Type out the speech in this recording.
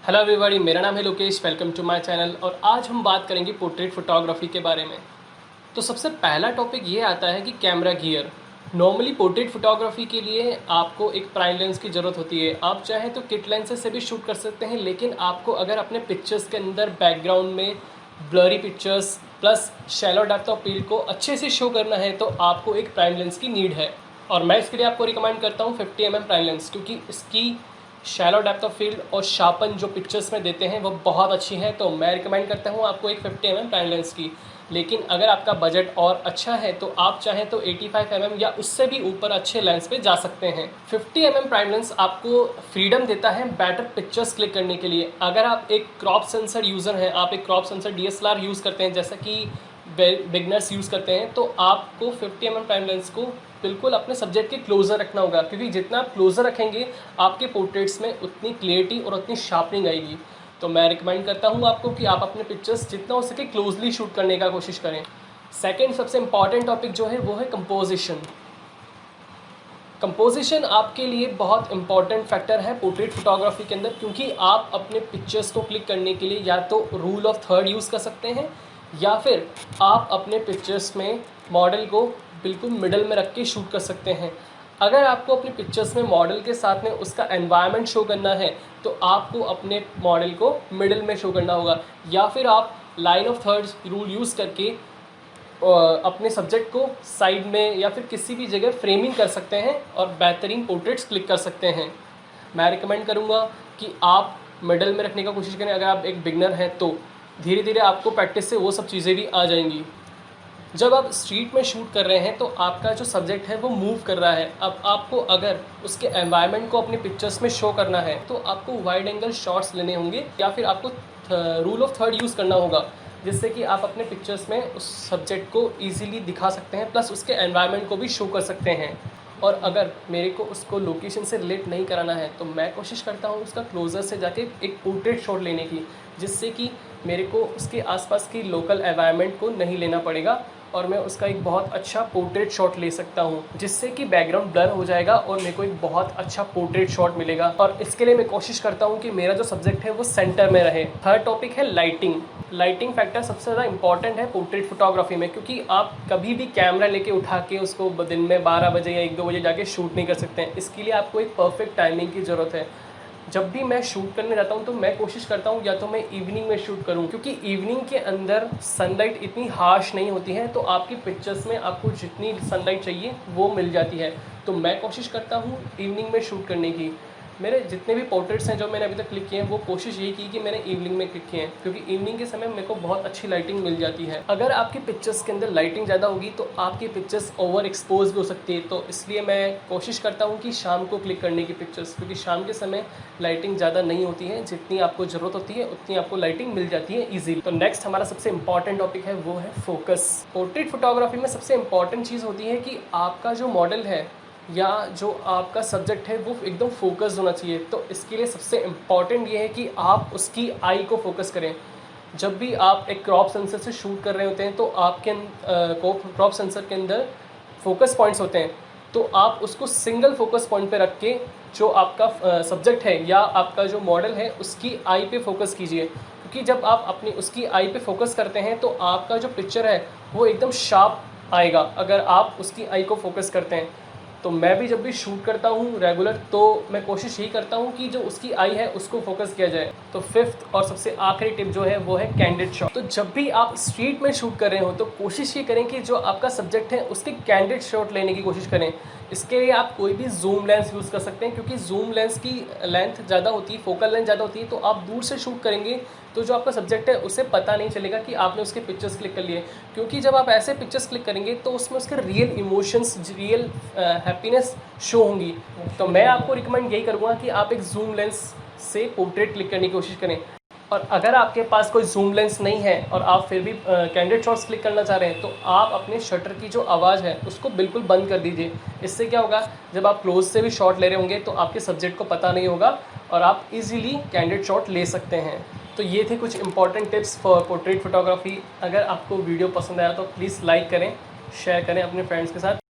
Hello everybody, मेरा नाम है Lokesh. Welcome to my channel. और आज हम बात करेंगे पोर्ट्रेट फोटोग्राफी के बारे में। तो सबसे पहला टॉपिक ये आता है कि camera gear. Normally portrait photography के लिए आपको एक प्राइम लेंस की ज़रूरत होती है। आप चाहें तो किट लेंसेज से भी शूट कर सकते हैं, लेकिन आपको अगर अपने पिक्चर्स के अंदर बैकग्राउंड में blurry pictures plus shallow depth of field को अच्छे से शो करना है तो आपको एक प्राइम लेंस की नीड है। और मैं इसके लिए आपको रिकमेंड करता हूँ 50 mm प्राइम लेंस, क्योंकि इसकी शैलो डेप्थ ऑफ फील्ड और शार्पन जो पिक्चर्स में देते हैं वो बहुत अच्छी है। तो मैं रिकमेंड करता हूँ आपको एक 50 mm प्राइम लेंस की। लेकिन अगर आपका बजट और अच्छा है तो आप चाहें तो 85 mm या उससे भी ऊपर अच्छे लेंस पे जा सकते हैं। 50 mm प्राइम लेंस आपको फ्रीडम देता है बेटर पिक्चर्स क्लिक करने के लिए। अगर आप एक क्रॉप सेंसर यूज़र हैं, आप एक क्रॉप सेंसर DSLR यूज़ करते हैं जैसा कि बिगनर्स यूज़ करते हैं, तो आपको 50 mm प्राइम लेंस को बिल्कुल अपने सब्जेक्ट के क्लोज़र रखना होगा, क्योंकि जितना आप क्लोज़र रखेंगे आपके पोर्ट्रेट्स में उतनी क्लियरिटी और उतनी शार्पनिंग आएगी। तो मैं रिकमेंड करता हूँ आपको कि आप अपने पिक्चर्स जितना हो सके क्लोजली शूट करने का कोशिश करें। सेकंड सबसे इम्पॉर्टेंट टॉपिक जो है वो है कंपोजिशन। कंपोजिशन आपके लिए बहुत इंपॉर्टेंट फैक्टर है पोर्ट्रेट फोटोग्राफी के अंदर, क्योंकि आप अपने पिक्चर्स को क्लिक करने के लिए या तो रूल ऑफ थर्ड यूज़ कर सकते हैं या फिर आप अपने पिक्चर्स में मॉडल को बिल्कुल मिडल में रख के शूट कर सकते हैं। अगर आपको अपने पिक्चर्स में मॉडल के साथ में उसका एनवायरनमेंट शो करना है तो आपको अपने मॉडल को मिडल में शो करना होगा, या फिर आप line of third rule use करके अपने सब्जेक्ट को साइड में या फिर किसी भी जगह फ्रेमिंग कर सकते हैं और बेहतरीन पोर्ट्रेट्स क्लिक कर सकते हैं। मैं रिकमेंड करूँगा कि आप मिडल में रखने का कोशिश करें। अगर आप एक बिगनर हैं तो धीरे धीरे आपको प्रैक्टिस से वो सब चीज़ें भी आ जाएंगी। जब आप स्ट्रीट में शूट कर रहे हैं तो आपका जो सब्जेक्ट है वो मूव कर रहा है। अब आपको अगर उसके एनवायरनमेंट को अपनी पिक्चर्स में शो करना है तो आपको वाइड एंगल शॉट्स लेने होंगे या फिर आपको रूल ऑफ थर्ड यूज़ करना होगा, जिससे कि आप अपने पिक्चर्स में उस सब्जेक्ट को ईजिली दिखा सकते हैं प्लस उसके एनवायरनमेंट को भी शो कर सकते हैं। और अगर मेरे को उसको लोकेशन से रिलेट नहीं कराना है तो मैं कोशिश करता हूँ उसका क्लोज़र से जाके एक पोर्ट्रेट शॉट लेने की, जिससे कि मेरे को उसके आसपास की लोकल एनवायरनमेंट को नहीं लेना पड़ेगा और मैं उसका एक बहुत अच्छा पोर्ट्रेट शॉट ले सकता हूँ, जिससे कि बैकग्राउंड ब्लर हो जाएगा और मेरे को एक बहुत अच्छा पोर्ट्रेट शॉट मिलेगा। और इसके लिए मैं कोशिश करता हूँ कि मेरा जो सब्जेक्ट है वो सेंटर में रहे। थर्ड टॉपिक है लाइटिंग। लाइटिंग फैक्टर सबसे ज़्यादा इंपॉर्टेंट है पोर्ट्रेट फोटोग्राफी में, क्योंकि आप कभी भी कैमरा लेके उठा के उसको दिन में 12 बजे या 1-2 बजे जाके शूट नहीं कर सकते हैं। इसके लिए आपको एक परफेक्ट टाइमिंग की ज़रूरत है। जब भी मैं शूट करने जाता हूँ तो मैं कोशिश करता हूँ या तो मैं इवनिंग में शूट करूँ, क्योंकि इवनिंग के अंदर सनलाइट इतनी हार्श नहीं होती है, तो आपकी पिक्चर्स में आपको जितनी सनलाइट चाहिए वो मिल जाती है। तो मैं कोशिश करता हूँ इवनिंग में शूट करने की। मेरे जितने भी पोर्ट्रेट्स हैं जो मैंने अभी तक क्लिक किए हैं वो कोशिश यही की कि मैंने इवनिंग में क्लिक किए हैं, क्योंकि इवनिंग के समय मेरे को बहुत अच्छी लाइटिंग मिल जाती है। अगर आपकी पिक्चर्स के अंदर लाइटिंग ज़्यादा होगी तो आपकी पिक्चर्स ओवर एक्सपोज भी हो सकती है। तो इसलिए मैं कोशिश करता हूँ कि शाम को क्लिक करने की पिक्चर्स, क्योंकि शाम के समय लाइटिंग ज़्यादा नहीं होती है, जितनी आपको ज़रूरत होती है उतनी आपको लाइटिंग मिल जाती है ईजिली। तो नेक्स्ट हमारा सबसे इंपॉर्टेंट टॉपिक है वो है फोकस। पोर्ट्रेट फोटोग्राफी में सबसे इंपॉर्टेंट चीज़ होती है कि आपका जो मॉडल है या जो आपका सब्जेक्ट है वो एकदम फोकस्ड होना चाहिए। तो इसके लिए सबसे इम्पॉर्टेंट ये है कि आप उसकी आई को फोकस करें। जब भी आप एक क्रॉप सेंसर से शूट कर रहे होते हैं तो आपके क्रॉप सेंसर के अंदर फोकस पॉइंट्स होते हैं, तो आप उसको सिंगल फोकस पॉइंट पे रख के जो आपका सब्जेक्ट है या आपका जो मॉडल है उसकी आई पे फोकस कीजिए, क्योंकि जब आप अपनी उसकी आई पे फोकस करते हैं तो आपका जो पिक्चर है वो एकदम शार्प आएगा अगर आप उसकी आई को फोकस करते हैं। तो मैं भी जब भी शूट करता हूँ रेगुलर तो मैं कोशिश यही करता हूँ कि जो उसकी आई है उसको फोकस किया जाए। तो फिफ्थ और सबसे आखिरी टिप जो है वो है कैंडिड शॉट। तो जब भी आप स्ट्रीट में शूट कर रहे हो तो कोशिश ये करें कि जो आपका सब्जेक्ट है उसके कैंडिड शॉट लेने की कोशिश करें। इसके लिए आप कोई भी जूम लेंस यूज़ कर सकते हैं, क्योंकि जूम लेंस की लेंथ ज़्यादा होती है, फोकल लेंथ ज़्यादा होती है, तो आप दूर से शूट करेंगे तो जो आपका सब्जेक्ट है उसे पता नहीं चलेगा कि आपने उसके पिक्चर्स क्लिक कर लिए। क्योंकि जब आप ऐसे पिक्चर्स क्लिक करेंगे तो उसमें उसके real emotions, real happiness show होंगी। तो मैं आपको रिकमेंड यही करूँगा कि आप एक जूम लेंस से पोर्ट्रेट क्लिक करने की कोशिश करें। और अगर आपके पास कोई जूम लेंस नहीं है और आप फिर भी कैंडिड शॉट्स क्लिक करना चाह रहे हैं तो आप अपने शटर की जो आवाज़ है उसको बिल्कुल बंद कर दीजिए। इससे क्या होगा, जब आप क्लोज से भी शॉट ले रहे होंगे तो आपके सब्जेक्ट को पता नहीं होगा और आप इजीली कैंडिड शॉट ले सकते हैं। तो ये थे कुछ important tips for portrait photography. अगर आपको वीडियो पसंद आया तो प्लीज़ लाइक करें, शेयर करें अपने फ्रेंड्स के साथ।